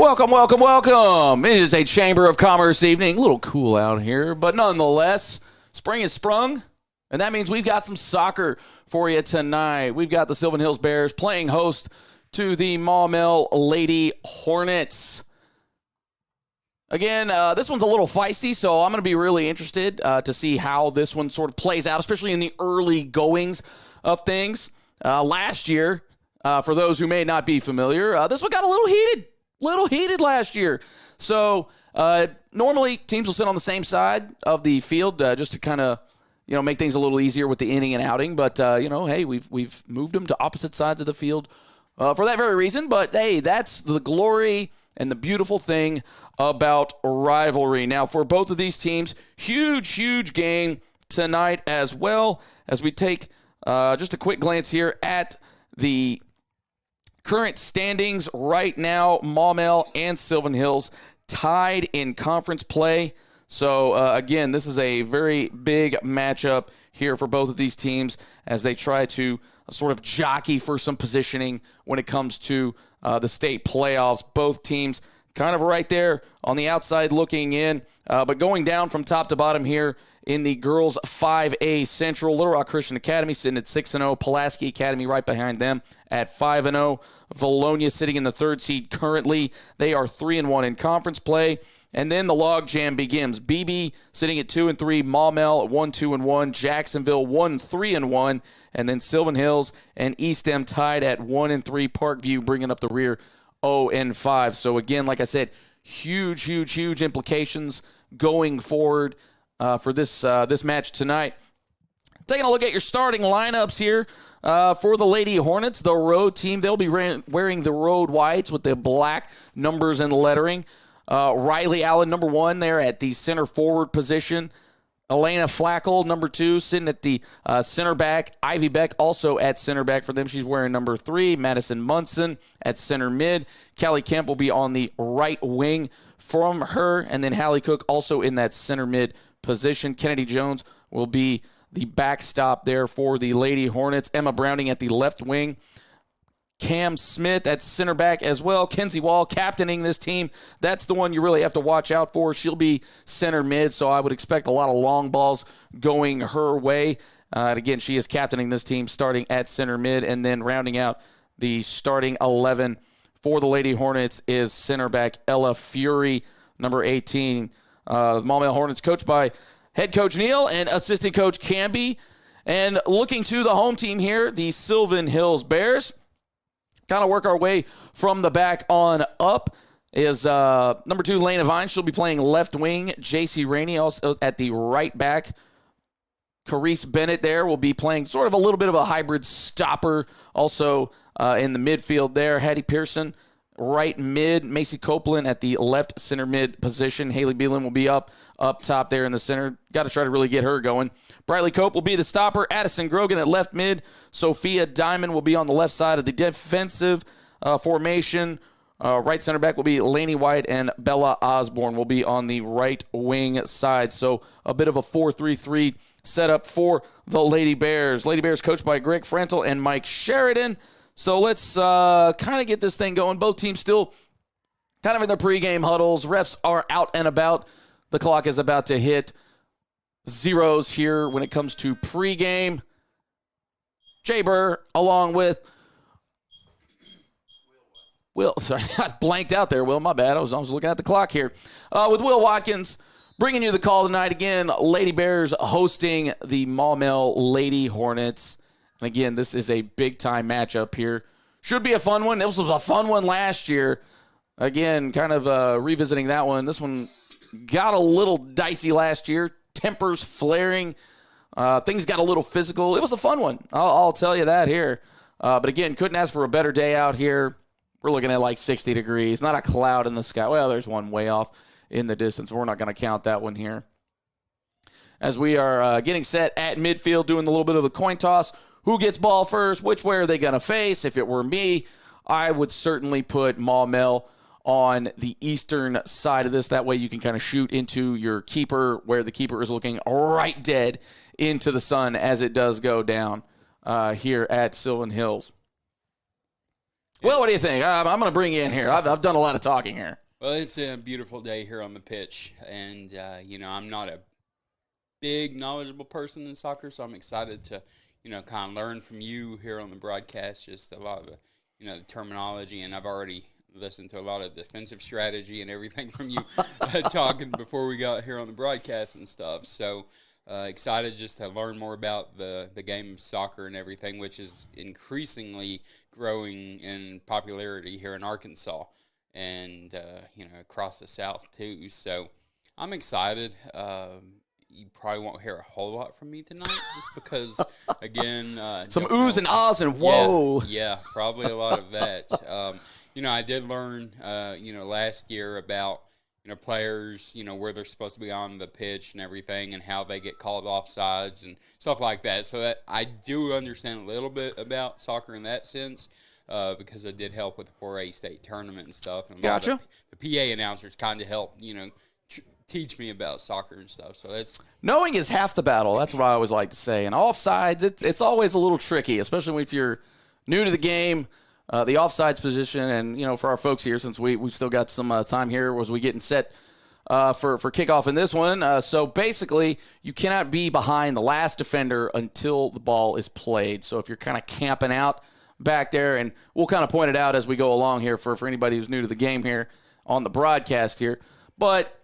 Welcome, welcome, welcome. It is a Chamber of Commerce evening. A little cool out here, but nonetheless, spring is sprung, and that means we've got some soccer for you tonight. We've got the Sylvan Hills Bears playing host to the Maumelle Lady Hornets. Again, this one's a little feisty, so I'm going to be really interested to see how this one sort of plays out, especially in the early goings of things. Last year, for those who may not be familiar, this one got a little heated last year. So normally teams will sit on the same side of the field just to kind of make things a little easier with the inning and outing. But hey, we've moved them to opposite sides of the field for that very reason. But hey, that's the glory and the beautiful thing about rivalry. Now, for both of these teams, huge game tonight as well, as we take just a quick glance here at the current standings right now. Maumelle and Sylvan Hills tied in conference play. So, again, this is a very big matchup here for both of these teams as they try to sort of jockey for some positioning when it comes to the state playoffs. Both teams kind of right there on the outside looking in. But going down from top to bottom here in the girls 5A Central, Little Rock Christian Academy sitting at 6-0. Pulaski Academy right behind them at 5-0. Valonia sitting in the third seed currently. They are 3-1 in conference play. And then the logjam begins. BB sitting at 2-3. Maumelle at 1-2-1. Jacksonville 1-3-1. And then Sylvan Hills and East End tied at 1-3. Parkview bringing up the rear 0-5. So again, like I said, huge implications going forward for this match tonight. Taking a look at your starting lineups here for the Lady Hornets, the road team. They'll be wearing the road whites with the black numbers and lettering. Riley Allen, number 1 there at the center forward position. Elena Flackel, number 2, sitting at the center back. Ivy Beck also at center back for them. She's wearing number 3. Madison Munson at center mid. Callie Kemp will be on the right wing from her. And then Hallie Cook also in that center mid position. Kennedy Jones will be the backstop there for the Lady Hornets. Emma Browning at the left wing. Cam Smith at center back as well. Kenzie Wall captaining this team. That's the one you really have to watch out for. She'll be center mid, so I would expect a lot of long balls going her way. And again, she is captaining this team starting at center mid, and then rounding out the starting 11 for the Lady Hornets is center back Ella Fury, number 18. Maumelle Hornets coached by head coach Neal and assistant coach Camby. And looking to the home team here, the Sylvan Hills Bears. Kind of work our way from the back on up is number 2, Lena Vine. She'll be playing left wing. J.C. Rainey also at the right back. Carice Bennett there will be playing sort of a little bit of a hybrid stopper also in the midfield there. Hattie Pearson, right mid. Macy Copeland at the left center mid position. Haley Beelan will be up top there in the center. Got to try to really get her going. Briley Cope will be the stopper. Addison Grogan at left mid. Sophia Diamond will be on the left side of the defensive formation. Right center back will be Lainey White, and Bella Osborne will be on the right wing side. So a bit of a 4-3-3 setup for the Lady Bears. Lady Bears coached by Greg Frentel and Mike Sheridan. So let's kind of get this thing going. Both teams still kind of in their pregame huddles. Refs are out and about. The clock is about to hit zeros here when it comes to pregame. Jay Burr, along with Will. Sorry, I blanked out there, Will. My bad. I was looking at the clock here. With Will Watkins bringing you the call tonight. Again, Lady Bears hosting the Maumelle Lady Hornets. And again, this is a big-time matchup here. Should be a fun one. This was a fun one last year. Again, kind of revisiting that one. This one got a little dicey last year. Tempers flaring. Things got a little physical. It was a fun one. I'll tell you that here. But again, couldn't ask for a better day out here. We're looking at like 60 degrees. Not a cloud in the sky. Well, there's one way off in the distance. We're not going to count that one here. As we are getting set at midfield, doing a little bit of the coin toss. Who gets ball first? Which way are they going to face? If it were me, I would certainly put Maumelle on the eastern side of this. That way you can kind of shoot into your keeper where the keeper is looking right dead into the sun as it does go down here at Sylvan Hills. Well, what do you think? I'm going to bring you in here. I've done a lot of talking here. Well, it's a beautiful day here on the pitch, and I'm not a big knowledgeable person in soccer, so I'm excited to kind of learn from you here on the broadcast. Just a lot of the terminology, and I've already listened to a lot of defensive strategy and everything from you talking before we got here on the broadcast and stuff. So excited just to learn more about the game of soccer and everything, which is increasingly growing in popularity here in Arkansas and across the South too. So I'm excited. You probably won't hear a whole lot from me tonight, just because, again, some oohs and ahs and whoa. Yeah, probably a lot of that. I did learn, last year about players, where they're supposed to be on the pitch and everything, and how they get called offsides and stuff like that. So that I do understand a little bit about soccer in that sense. Because I did help with the 4A state tournament and stuff. And gotcha. The PA announcers kind of help, teach me about soccer and stuff. So that's knowing is half the battle. That's what I always like to say. And offsides, it's always a little tricky, especially if you're new to the game. The offsides position, and for our folks here, since we've still got some time here, was we getting set for kickoff in this one. So basically, you cannot be behind the last defender until the ball is played. So if you're kind of camping out back there, and we'll kind of point it out as we go along here for anybody who's new to the game here on the broadcast here. But,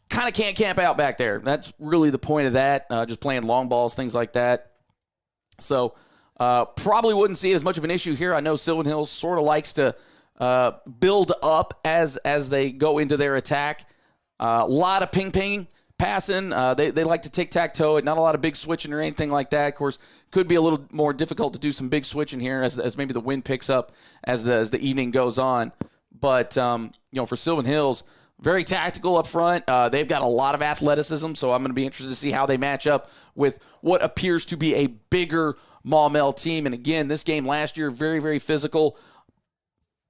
kind of can't camp out back there. That's really the point of that, just playing long balls, things like that. So probably wouldn't see it as much of an issue here. I know Sylvan Hills sort of likes to build up as they go into their attack. A lot of ping-ping. Passing, they like to tic-tac-toe it, not a lot of big switching or anything like that. Of course, could be a little more difficult to do some big switching here as maybe the wind picks up as the evening goes on. But, for Sylvan Hills, very tactical up front. They've got a lot of athleticism, so I'm going to be interested to see how they match up with what appears to be a bigger Maumelle team. And again, this game last year, very, very physical.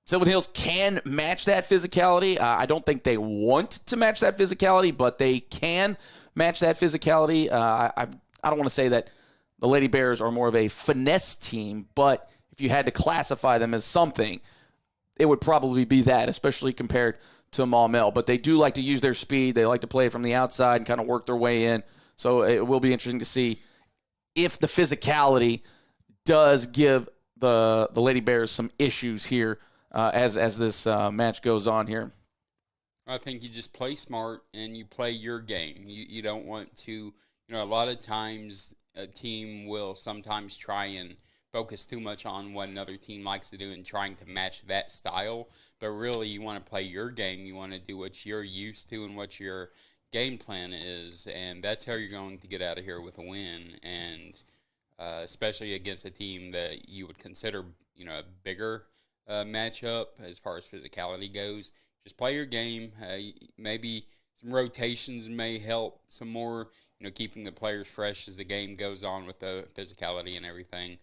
Sylvan Hills can match that physicality. I don't think they want to match that physicality, but they can match that physicality. I don't want to say that the Lady Bears are more of a finesse team, but if you had to classify them as something, it would probably be that, especially compared to Maumelle. But they do like to use their speed. They like to play from the outside and kind of work their way in. So it will be interesting to see if the physicality does give the Lady Bears some issues here. As this match goes on here. I think you just play smart and you play your game. You don't want to, a lot of times a team will sometimes try and focus too much on what another team likes to do and trying to match that style. But really, you want to play your game. You want to do what you're used to and what your game plan is. And that's how you're going to get out of here with a win. And especially against a team that you would consider, a bigger matchup as far as physicality goes. Just play your game. Maybe some rotations may help some more, keeping the players fresh as the game goes on with the physicality and everything.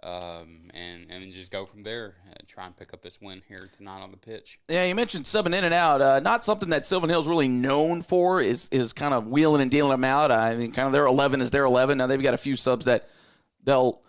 And just go from there. Try and pick up this win here tonight on the pitch. Yeah, you mentioned subbing in and out. Not something that Sylvan Hills really known for is kind of wheeling and dealing them out. I mean, kind of their 11 is their 11. Now they've got a few subs that they'll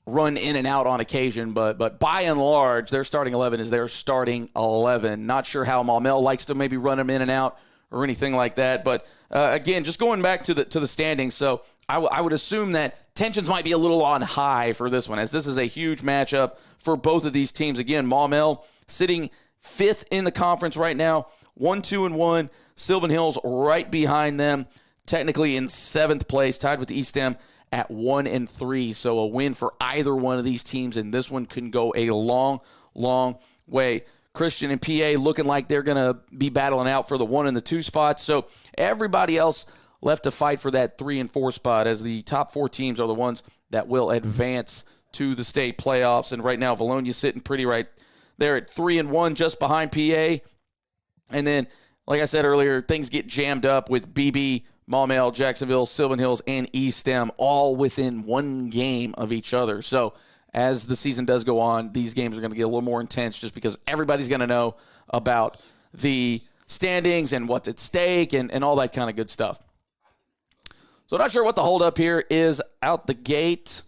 run in and out on occasion, but by and large, their starting 11 is their starting 11. Not sure how Maumelle likes to maybe run them in and out or anything like that. But again, just going back to the standings, so I would assume that tensions might be a little on high for this one, as this is a huge matchup for both of these teams. Again, Maumelle sitting 5th in the conference right now, 1-2-1. Sylvan Hills right behind them, technically in 7th place, tied with East Em at 1-3. So a win for either one of these teams, and this one can go a long, long way. Christian and PA looking like they're going to be battling out for the 1 and the 2 spots. So everybody else left to fight for that 3 and 4 spot, as the top 4 teams are the ones that will advance to the state playoffs. And right now, Valonia's sitting pretty right there at 3-1, just behind PA. And then, like I said earlier, things get jammed up with BB, Maumelle, Jacksonville, Sylvan Hills, and East Em, all within one game of each other. So as the season does go on, these games are going to get a little more intense just because everybody's going to know about the standings and what's at stake and all that kind of good stuff. So not sure what the holdup here is out the gate.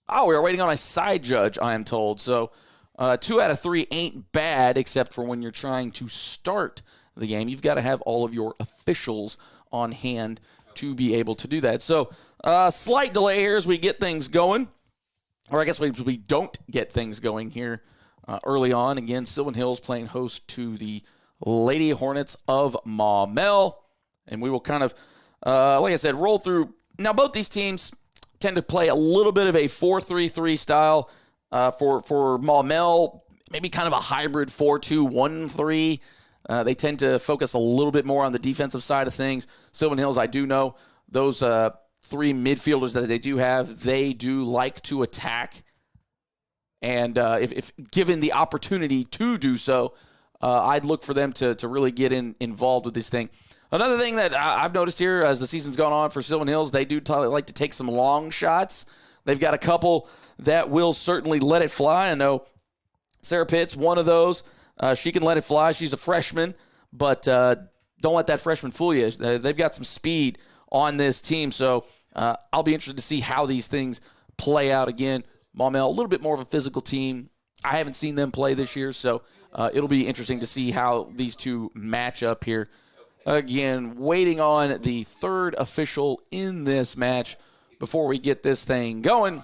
Oh, we are waiting on a side judge, I am told. So 2 out of 3 ain't bad, except for when you're trying to start the game. You've got to have all of your officials on hand to be able to do that. So slight delay here as we get things going. Or I guess we don't get things going here early on. Again, Sylvan Hills playing host to the Lady Hornets of Maumelle. And we will kind of, like I said, roll through. Now, both these teams tend to play a little bit of a 4-3-3 style. For Maumelle, maybe kind of a hybrid 4-2-1-3. They tend to focus a little bit more on the defensive side of things. Sylvan Hills, I do know those 3 midfielders that they do have, they do like to attack. And if given the opportunity to do so, I'd look for them to really get involved with this thing. Another thing that I've noticed here as the season's gone on for Sylvan Hills, they do like to take some long shots. They've got a couple that will certainly let it fly. I know Sarah Pitt's one of those. She can let it fly. She's a freshman, but don't let that freshman fool you. They've got some speed on this team, so I'll be interested to see how these things play out. Again, Maumelle, a little bit more of a physical team. I haven't seen them play this year, so it'll be interesting to see how these two match up here. Again, waiting on the third official in this match before we get this thing going.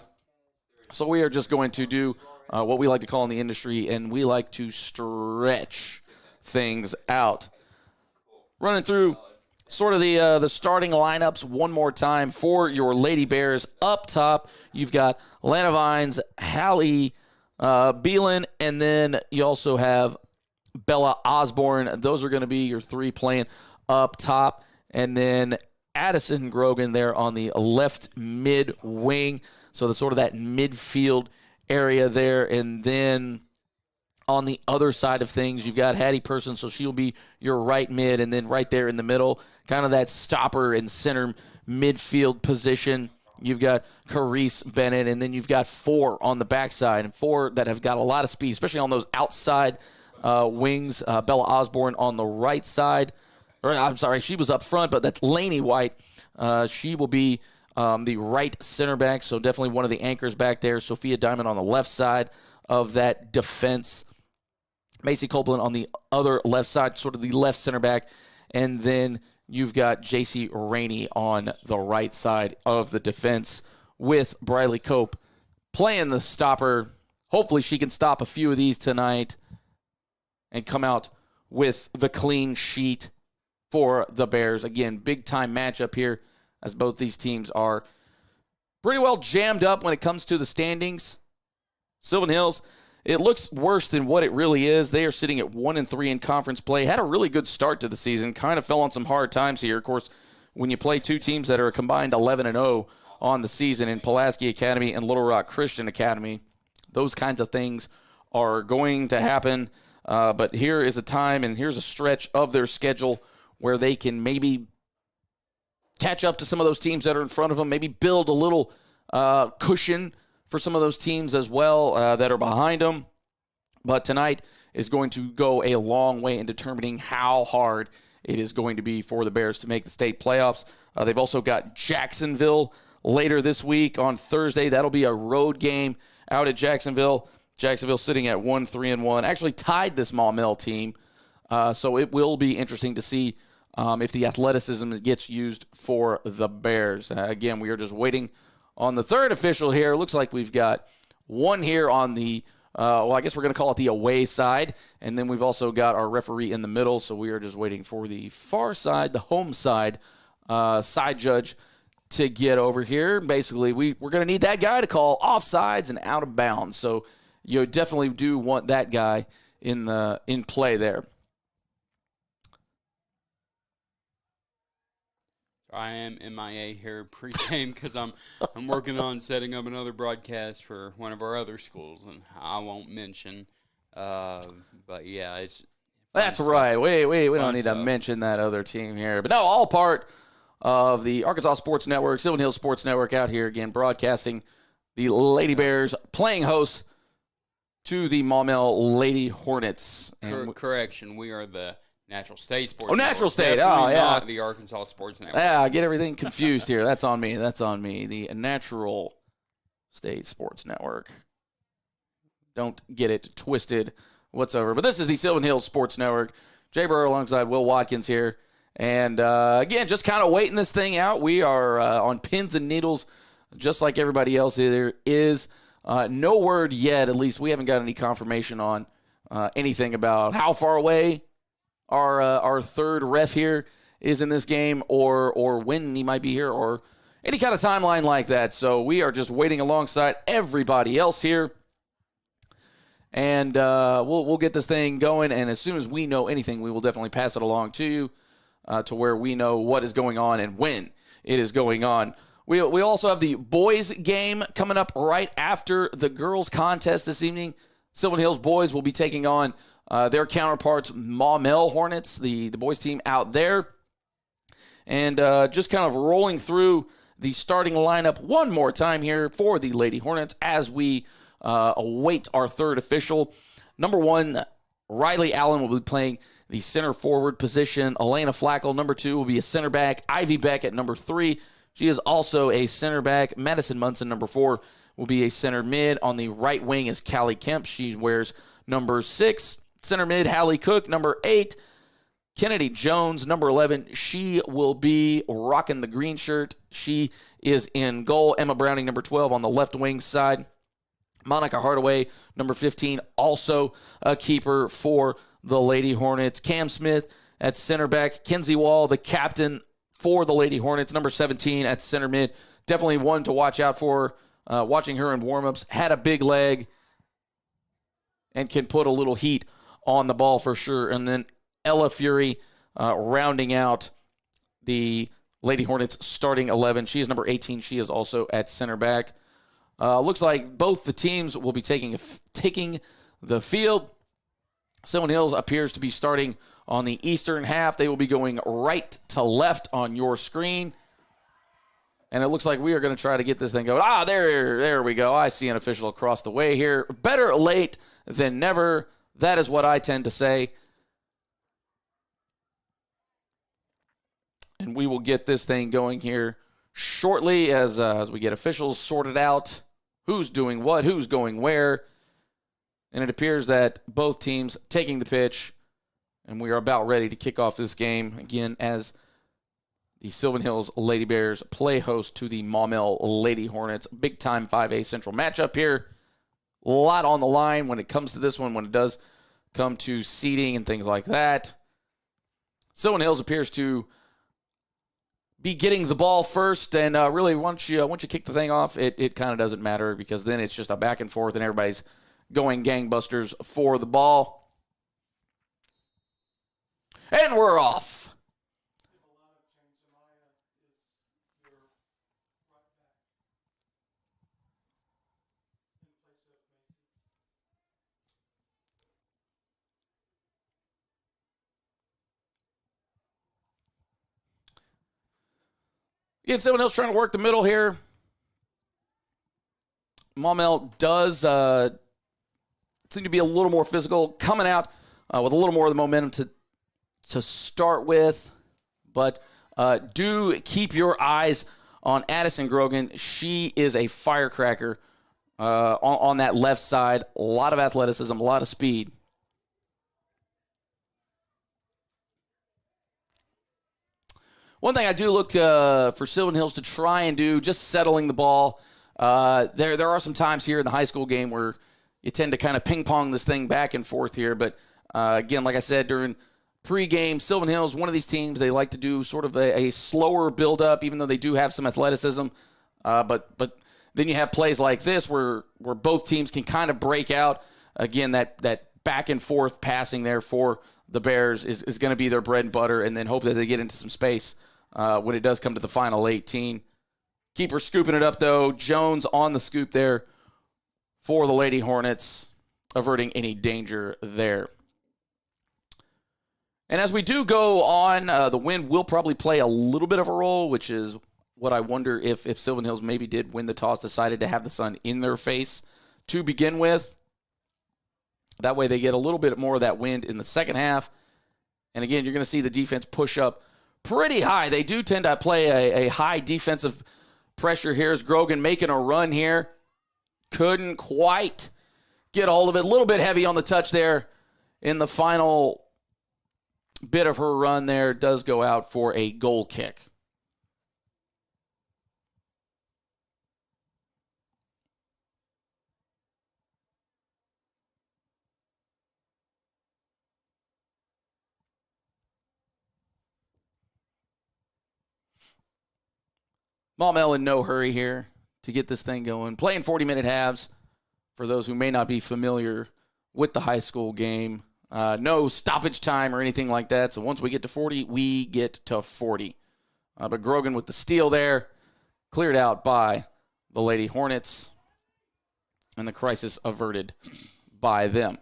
So we are just going to do what we like to call in the industry, and we like to stretch things out. Running through sort of the starting lineups one more time for your Lady Bears. Up top, you've got Lana Vines, Hallie Beelan, and then you also have Bella Osborne. Those are going to be your 3 playing up top. And then Addison Grogan there on the left mid wing. So the sort of that midfield area there. And then on the other side of things, you've got Hattie Person, so she'll be your right mid. And then right there in the middle, kind of that stopper and center midfield position. You've got Carice Bennett, and then you've got 4 on the backside, and 4 that have got a lot of speed, especially on those outside wings. Bella Osborne on the right side. Or, I'm sorry, she was up front, but that's Lainey White. She will be the right center back, so definitely one of the anchors back there. Sophia Diamond on the left side of that defense. Macy Copeland on the other left side, sort of the left center back. And then you've got J.C. Rainey on the right side of the defense with Briley Cope playing the stopper. Hopefully she can stop a few of these tonight and come out with the clean sheet for the Bears. Again, big-time matchup here as both these teams are pretty well jammed up when it comes to the standings. Sylvan Hills, it looks worse than what it really is. They are sitting at 1-3 in conference play. Had a really good start to the season. Kind of fell on some hard times here. Of course, when you play 2 teams that are a combined 11-0 on the season in Pulaski Academy and Little Rock Christian Academy, those kinds of things are going to happen. But here is a time and here's a stretch of their schedule where they can maybe catch up to some of those teams that are in front of them, maybe build a little cushion for some of those teams as well that are behind them. But tonight is going to go a long way in determining how hard it is going to be for the Bears to make the state playoffs. They've also got Jacksonville later this week on Thursday. That'll be a road game out at Jacksonville. Jacksonville sitting at 1-3-1. Actually tied this Maumelle team. So it will be interesting to see if the athleticism gets used for the Bears. Again, we are just waiting on the third official here. Looks like we've got one here on the, I guess we're going to call it the away side. And then we've also got our referee in the middle. So we are just waiting for the far side, the home side, side judge to get over here. Basically, we're going to need that guy to call offsides and out of bounds. So you definitely do want that guy in play there. I am MIA here pregame because I'm working on setting up another broadcast for one of our other schools, and I won't mention. But yeah, it's that's right. We don't need to mention that other team here, but no, all part of the Arkansas Sports Network, Sylvan Hills Sports Network, out here again broadcasting the Lady Bears playing host to the Maumelle Lady Hornets. And correction, we are the Natural State Sports Network. Natural State. Oh, yeah. Not the Arkansas Sports Network. Yeah, I get everything confused here. That's on me. The Natural State Sports Network. Don't get it twisted whatsoever. But this is the Sylvan Hills Sports Network. Jay Burrow alongside Will Watkins here. And, again, just kind of waiting this thing out. We are on pins and needles just like everybody else. There is no word yet, at least we haven't got any confirmation on anything about how far away our third ref here is in this game or when he might be here or any kind of timeline like that. So we are just waiting alongside everybody else here. And we'll get this thing going, and as soon as we know anything, we will definitely pass it along to you to where we know what is going on and when it is going on. We also have the boys game coming up right after the girls contest this evening. Sylvan Hills boys will be taking on their counterparts, Maumelle Hornets, the boys team out there. And just kind of rolling through the starting lineup one more time here for the Lady Hornets as we await our third official. Number 1, Riley Allen will be playing the center forward position. Elena Flackel, number 2, will be a center back. Ivy Beck at number 3. She is also a center back. Madison Munson, number 4, will be a center mid. On the right wing is Callie Kemp. She wears number 6. Center mid, Hallie Cook, number 8. Kennedy Jones, number 11. She will be rocking the green shirt. She is in goal. Emma Browning, number 12, on the left wing side. Monica Hardaway, number 15, also a keeper for the Lady Hornets. Cam Smith at center back. Kenzie Wall, the captain for the Lady Hornets, number 17 at center mid. Definitely one to watch out for. Watching her in warmups, had a big leg and can put a little heat on the ball for sure. And then Ella Fury rounding out the Lady Hornets starting 11. She is number 18. She is also at center back. Looks like both the teams will be taking the field. Sylvan Hills appears to be starting on the eastern half. They will be going right to left on your screen. And it looks like we are going to try to get this thing going. There we go. I see an official across the way here. Better late than never. That is what I tend to say. And we will get this thing going here shortly as we get officials sorted out. Who's doing what, who's going where. And it appears that both teams taking the pitch. And we are about ready to kick off this game again as the Sylvan Hills Lady Bears play host to the Maumelle Lady Hornets. Big time 5A Central matchup here. A lot on the line when it comes to this one, when it does come to seeding and things like that. Sylvan Hills appears to be getting the ball first, and really once you kick the thing off, it kind of doesn't matter because then it's just a back and forth and everybody's going gangbusters for the ball. And we're off. Again, someone else trying to work the middle here. Maumelle does seem to be a little more physical, coming out with a little more of the momentum to start with. But do keep your eyes on Addison Grogan. She is a firecracker on that left side. A lot of athleticism, a lot of speed. One thing I do look for Sylvan Hills to try and do, just settling the ball. There are some times here in the high school game where you tend to kind of ping-pong this thing back and forth here. But, again, like I said, during pregame, Sylvan Hills, one of these teams, they like to do sort of a slower build-up, even though they do have some athleticism. But then you have plays like this where both teams can kind of break out. Again, that back-and-forth passing there for the Bears is going to be their bread and butter, and then hope that they get into some space when it does come to the final 18. Keeper scooping it up, though. Jones on the scoop there for the Lady Hornets, averting any danger there. And as we do go on, the wind will probably play a little bit of a role, which is what I wonder if Sylvan Hills maybe did win the toss, decided to have the sun in their face to begin with. That way they get a little bit more of that wind in the second half. And again, you're going to see the defense push up pretty high. They do tend to play a high defensive pressure here. Is Grogan making a run here? couldn't quite get a hold of it. A little bit heavy on the touch there in the final bit of her run there. Does go out for a goal kick. Maumelle in no hurry here to get this thing going. Playing 40-minute halves for those who may not be familiar with the high school game. No stoppage time or anything like that. So once we get to 40, we get to 40. But Grogan with the steal there, cleared out by the Lady Hornets, and the crisis averted by them.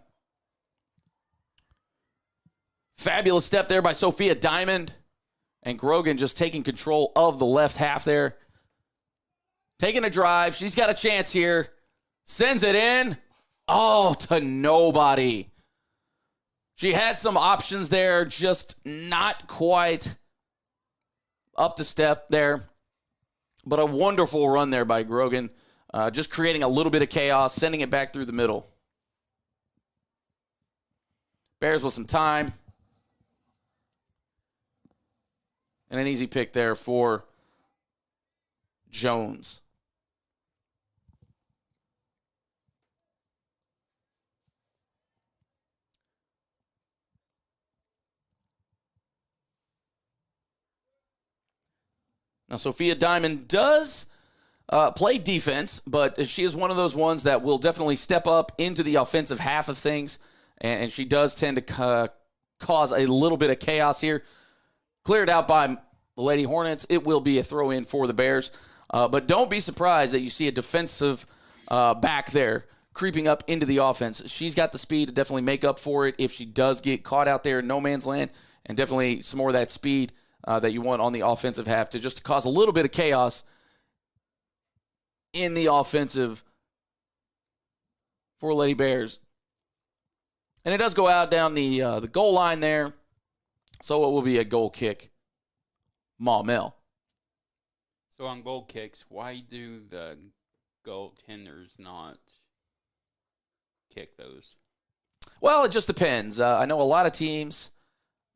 Fabulous step there by Sophia Diamond, and Grogan just taking control of the left half there. Taking a drive. She's got a chance here. Sends it in. Oh, to nobody. She had some options there, just not quite up to step there. But a wonderful run there by Grogan. Just creating a little bit of chaos, sending it back through the middle. Bears with some time. And an easy pick there for Jones. Now, Sophia Diamond does play defense, but she is one of those ones that will definitely step up into the offensive half of things, and she does tend to cause a little bit of chaos here. Cleared out by the Lady Hornets. It will be a throw-in for the Bears, but don't be surprised that you see a defensive back there creeping up into the offense. She's got the speed to definitely make up for it if she does get caught out there in no man's land, and definitely some more of that speed that you want on the offensive half to just cause a little bit of chaos in the offensive for Lady Bears. And it does go out down the goal line there, so it will be a goal kick, Maumelle. So on goal kicks, why do the goaltenders not kick those? Well, it just depends. I know a lot of teams,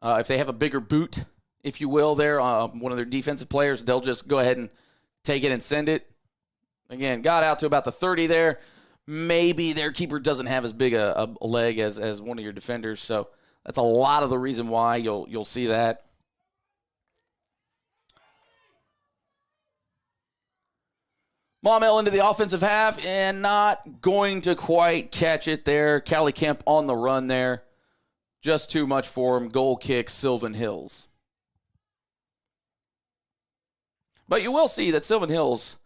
if they have a bigger boot, if you will, there, one of their defensive players, they'll just go ahead and take it and send it. Again, got out to about the 30 there. Maybe their keeper doesn't have as big a leg as one of your defenders, so that's a lot of the reason why you'll see that. Maumelle into the offensive half and not going to quite catch it there. Callie Kemp on the run there. Just too much for him. Goal kick, Sylvan Hills. But you will see that Sylvan Hills,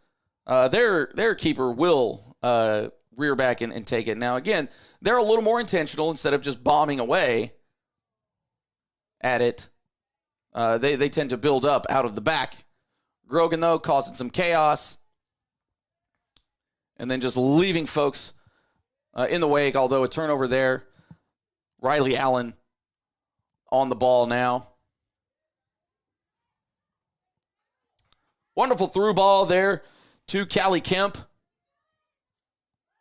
their keeper will rear back and take it. Now, again, they're a little more intentional instead of just bombing away at it. They tend to build up out of the back. Grogan, though, causing some chaos. And then just leaving folks in the wake, although a turnover there. Riley Allen on the ball now. Wonderful through ball there to Callie Kemp.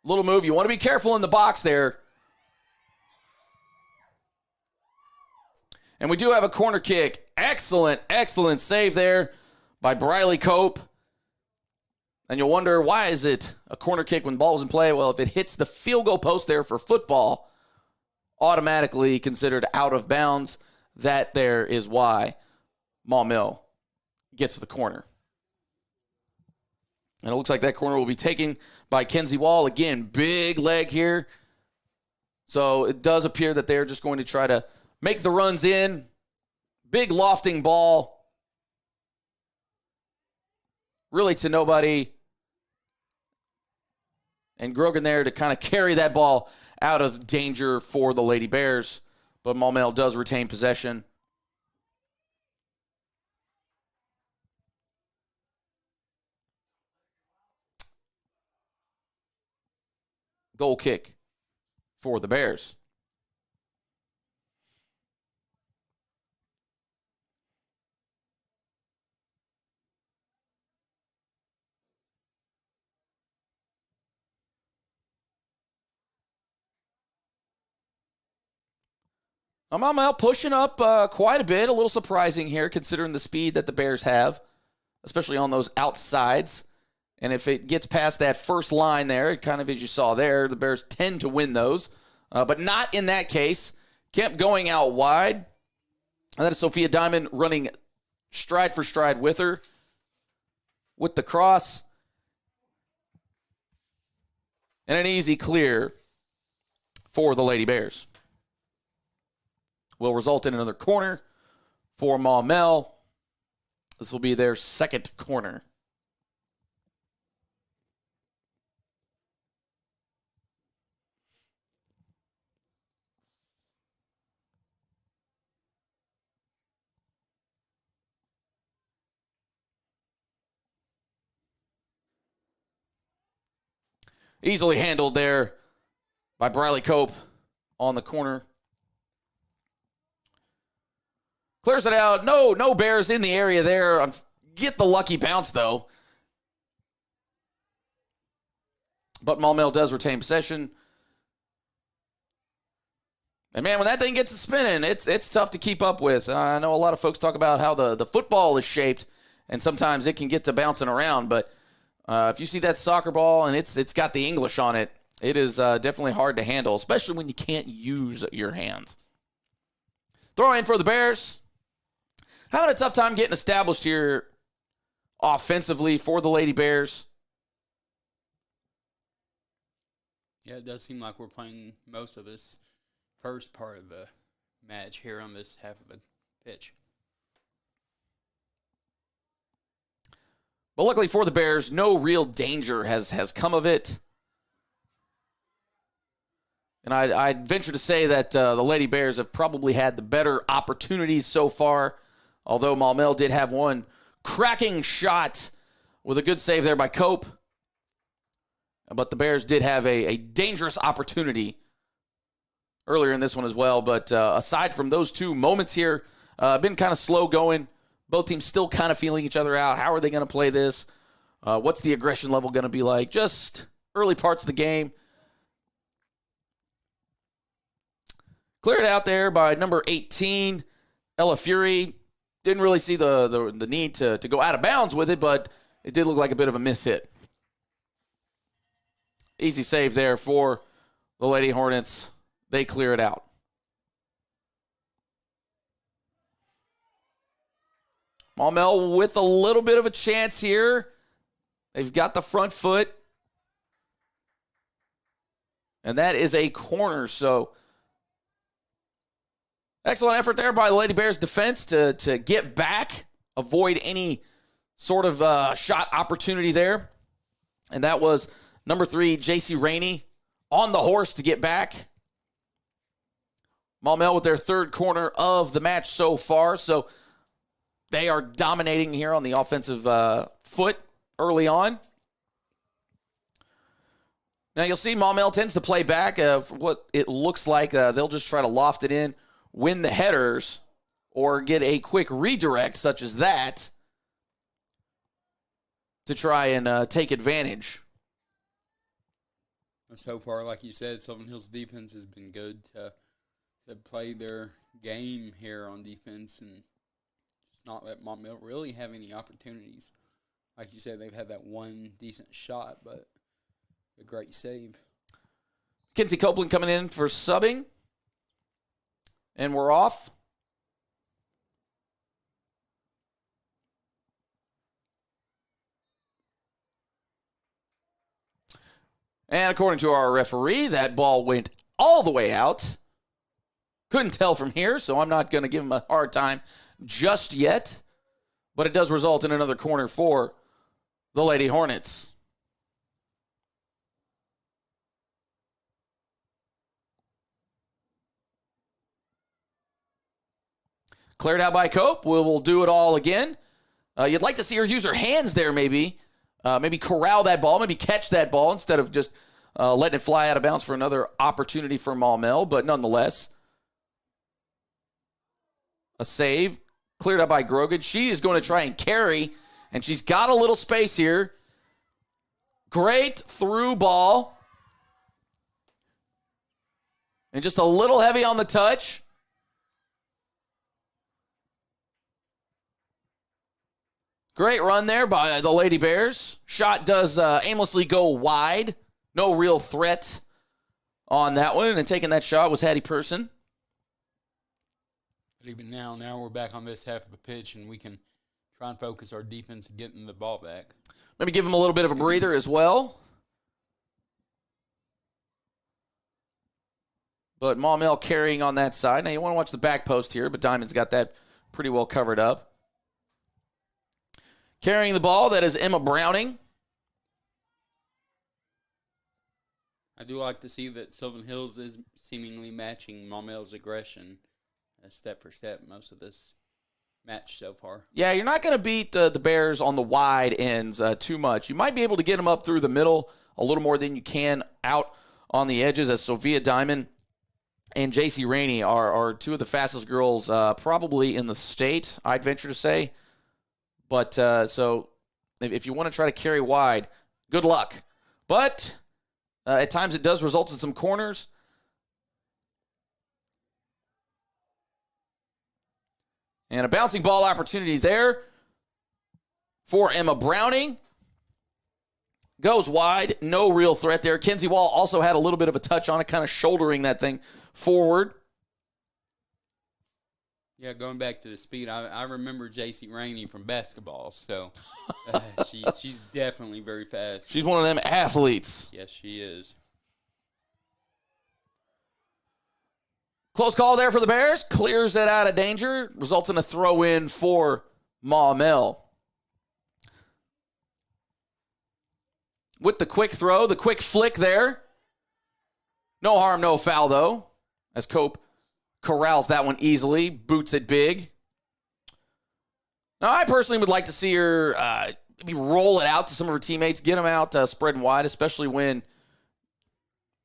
Little move. You want to be careful in the box there. And we do have a corner kick. Excellent, excellent save there by Briley Cope. And you'll wonder, why is it a corner kick when ball's in play? Well, if it hits the field goal post there for football, automatically considered out of bounds. That there is why Maumelle gets the corner. And it looks like that corner will be taken by Kenzie Wall. Again, big leg here. So it does appear that they're just going to try to make the runs in. Big lofting ball. Really to nobody. And Grogan there to kind of carry that ball out of danger for the Lady Bears. But Maumelle does retain possession. Goal kick for the Bears. Maumelle pushing up quite a bit. A little surprising here considering the speed that the Bears have, especially on those outsides. And if it gets past that first line there, kind of as you saw there, the Bears tend to win those. But not in that case. Kemp going out wide. And then Sophia Diamond running stride for stride with her. With the cross. And an easy clear for the Lady Bears. Will result in another corner for Maumelle. This will be their second corner. Easily handled there by Briley Cope on the corner. Clears it out. No Bears in the area there. Get the lucky bounce, though. But Maumelle does retain possession. And, man, when that thing gets to spinning, it's tough to keep up with. I know a lot of folks talk about how the football is shaped, and sometimes it can get to bouncing around. But if you see that soccer ball and it's got the English on it, it is definitely hard to handle, especially when you can't use your hands. Throw in for the Bears. Having a tough time getting established here offensively for the Lady Bears. Yeah, it does seem like we're playing most of this first part of the match here on this half of the pitch. But luckily for the Bears, no real danger has come of it. And I'd venture to say that the Lady Bears have probably had the better opportunities so far. Although Maumelle did have one cracking shot with a good save there by Cope. But the Bears did have a dangerous opportunity earlier in this one as well. But aside from those two moments here, been kind of slow going. Both teams still kind of feeling each other out. How are they going to play this? What's the aggression level going to be like? Just early parts of the game. Cleared out there by number 18, Ella Fury. Didn't really see the need to go out of bounds with it, but it did look like a bit of a miss hit. Easy save there for the Lady Hornets. They clear it out. Maumelle with a little bit of a chance here. They've got the front foot. And that is a corner, so excellent effort there by the Lady Bears defense to get back, avoid any sort of shot opportunity there. And that was number 3, J.C. Rainey, on the horse to get back. Maumelle with their third corner of the match so far. So they are dominating here on the offensive foot early on. Now you'll see Maumelle tends to play back. What it looks like, they'll just try to loft it in, win the headers, or get a quick redirect such as that to try and take advantage. So far, like you said, Silver Hills defense has been good to play their game here on defense and just not let Maumelle really have any opportunities. Like you said, they've had that one decent shot, but a great save. Kinsey Copeland coming in for subbing. And we're off. And according to our referee, that ball went all the way out. Couldn't tell from here, so I'm not going to give him a hard time just yet. But it does result in another corner for the Lady Hornets. Cleared out by Cope. We'll do it all again. You'd like to see her use her hands there maybe. Maybe corral that ball, maybe catch that ball instead of just letting it fly out of bounds for another opportunity for Maumelle. But nonetheless, a save. Cleared out by Grogan. She is going to try and carry, and she's got a little space here. Great through ball. And just a little heavy on the touch. Great run there by the Lady Bears. Shot does aimlessly go wide. No real threat on that one. And taking that shot was Hattie Person. But even now we're back on this half of the pitch, and we can try and focus our defense and getting the ball back. Maybe give him a little bit of a breather as well. But Maumelle carrying on that side. Now you want to watch the back post here, but Diamond's got that pretty well covered up. Carrying the ball, that is Emma Browning. I do like to see that Sylvan Hills is seemingly matching Maumelle's aggression step for step most of this match so far. Yeah, you're not going to beat the Bears on the wide ends too much. You might be able to get them up through the middle a little more than you can out on the edges, as Sophia Diamond and J.C. Rainey are two of the fastest girls probably in the state, I'd venture to say. But so if you want to try to carry wide, good luck. But at times it does result in some corners. And a bouncing ball opportunity there for Emma Browning. Goes wide. No real threat there. Kenzie Wall also had a little bit of a touch on it, kind of shouldering that thing forward. Yeah, going back to the speed, I remember J.C. Rainey from basketball, so she's definitely very fast. She's one of them athletes. Yes, she is. Close call there for the Bears. Clears that out of danger. Results in a throw-in for Maumelle. With the quick throw, the quick flick there. No harm, no foul, though, as Cope corrals that one easily, boots it big. Now, I personally would like to see her maybe roll it out to some of her teammates, get them out spreading wide, especially when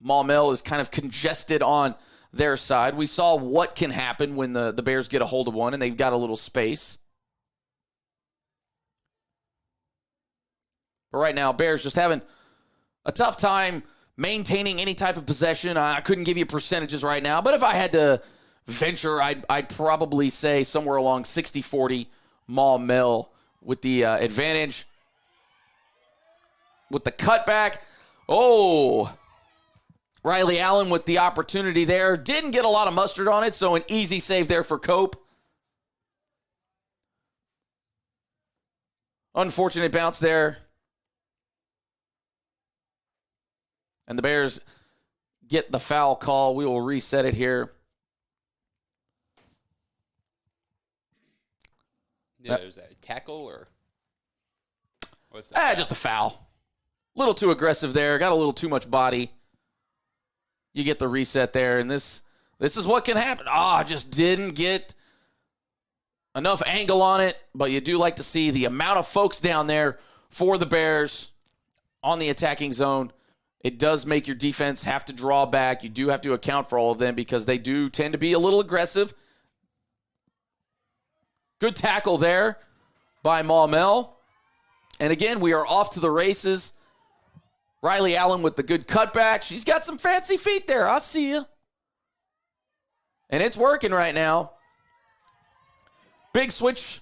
Maumelle is kind of congested on their side. We saw what can happen when the Bears get a hold of one and they've got a little space. But right now, Bears just having a tough time maintaining any type of possession. I couldn't give you percentages right now, but if I had to venture, I'd probably say somewhere along 60-40 Maumelle with the advantage. With the cutback. Oh, Riley Allen with the opportunity there. Didn't get a lot of mustard on it, so an easy save there for Cope. Unfortunate bounce there. And the Bears get the foul call. We will reset it here. Yeah, was that a tackle or what's that? Just a foul. A little too aggressive there. Got a little too much body. You get the reset there, and this is what can happen. Just didn't get enough angle on it, but you do like to see the amount of folks down there for the Bears on the attacking zone. It does make your defense have to draw back. You do have to account for all of them because they do tend to be a little aggressive. Good tackle there by Maumelle. And again, we are off to the races. Riley Allen with the good cutback. She's got some fancy feet there. I see you. And it's working right now. Big switch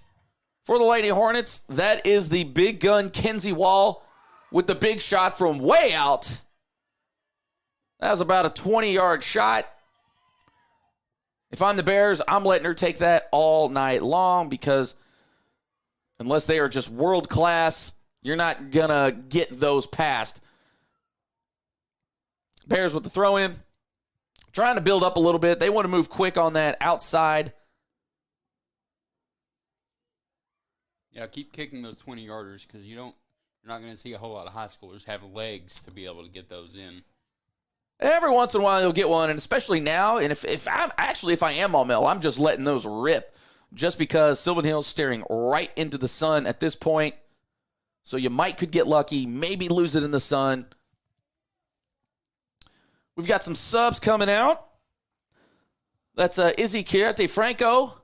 for the Lady Hornets. That is the big gun, Kenzie Wall, with the big shot from way out. That was about a 20-yard shot. If I'm the Bears, I'm letting her take that all night long because unless they are just world class, you're not going to get those past. Bears with the throw in. Trying to build up a little bit. They want to move quick on that outside. Yeah, keep kicking those 20-yarders because you're not going to see a whole lot of high schoolers have legs to be able to get those in. Every once in a while you'll get one, and especially now. And if I am Maumelle, I'm just letting those rip, just because Sylvan Hill's staring right into the sun at this point. So you could get lucky, maybe lose it in the sun. We've got some subs coming out. That's Izzy Chiarte Franco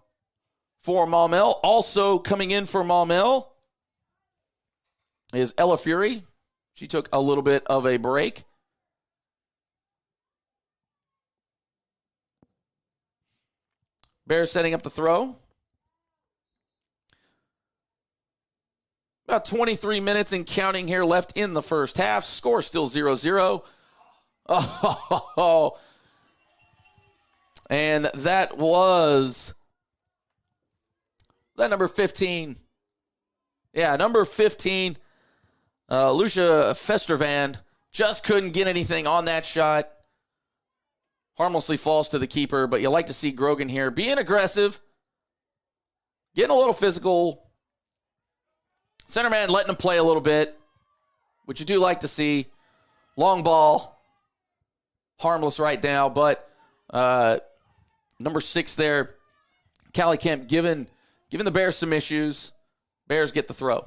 for Maumelle. Also coming in for Maumelle is Ella Fury. She took a little bit of a break. Bears setting up the throw. About 23 minutes and counting here left in the first half. Score still 0-0. Oh, and that was that number 15. Yeah, number 15, Lucia Festervan, just couldn't get anything on that shot. Harmlessly falls to the keeper, but you like to see Grogan here being aggressive, getting a little physical. Center man letting him play a little bit, which you do like to see. Long ball, harmless right now, but number 6 there, Callie Kemp giving the Bears some issues. Bears get the throw.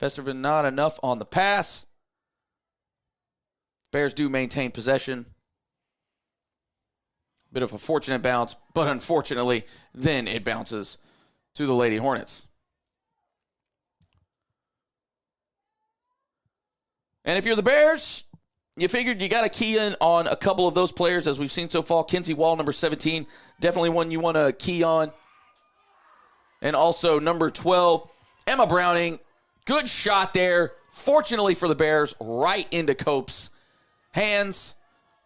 Festervan not enough on the pass. Bears do maintain possession. Bit of a fortunate bounce, but unfortunately, then it bounces to the Lady Hornets. And if you're the Bears, you figured you got to key in on a couple of those players as we've seen so far. Kinsey Wall, number 17, definitely one you want to key on. And also number 12, Emma Browning. Good shot there. Fortunately for the Bears, right into Cope's hands.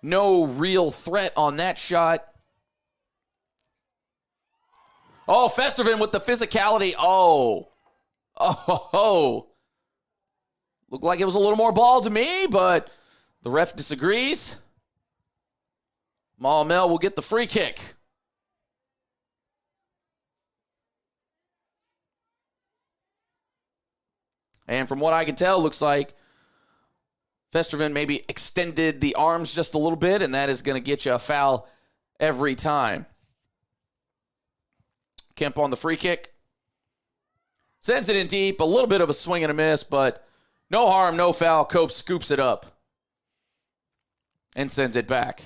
No real threat on that shot. Oh, Festervan with the physicality. Oh. Looked like it was a little more ball to me, but the ref disagrees. Maumelle will get the free kick. And from what I can tell, looks like Festervan maybe extended the arms just a little bit, and that is going to get you a foul every time. Kemp on the free kick. Sends it in deep. A little bit of a swing and a miss, but no harm, no foul. Cope scoops it up and sends it back.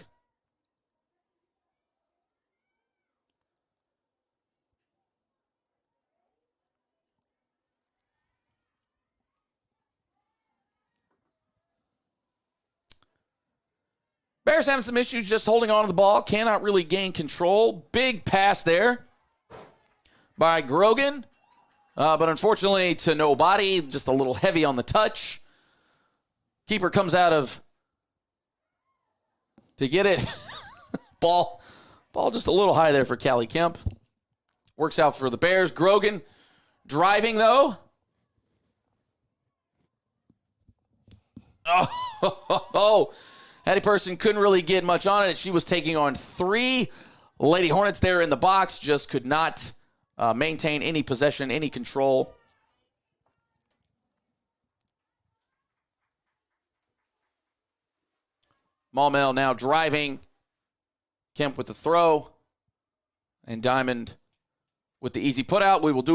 Bears having some issues just holding on to the ball. Cannot really gain control. Big pass there by Grogan. But unfortunately to nobody. Just a little heavy on the touch. Keeper comes out of to get it. Ball just a little high there for Callie Kemp. Works out for the Bears. Grogan driving though. Oh. Hattie Person couldn't really get much on it. She was taking on 3 Lady Hornets there in the box. Just could not maintain any possession, any control. Maumelle now driving. Kemp with the throw. And Diamond with the easy put out. We will do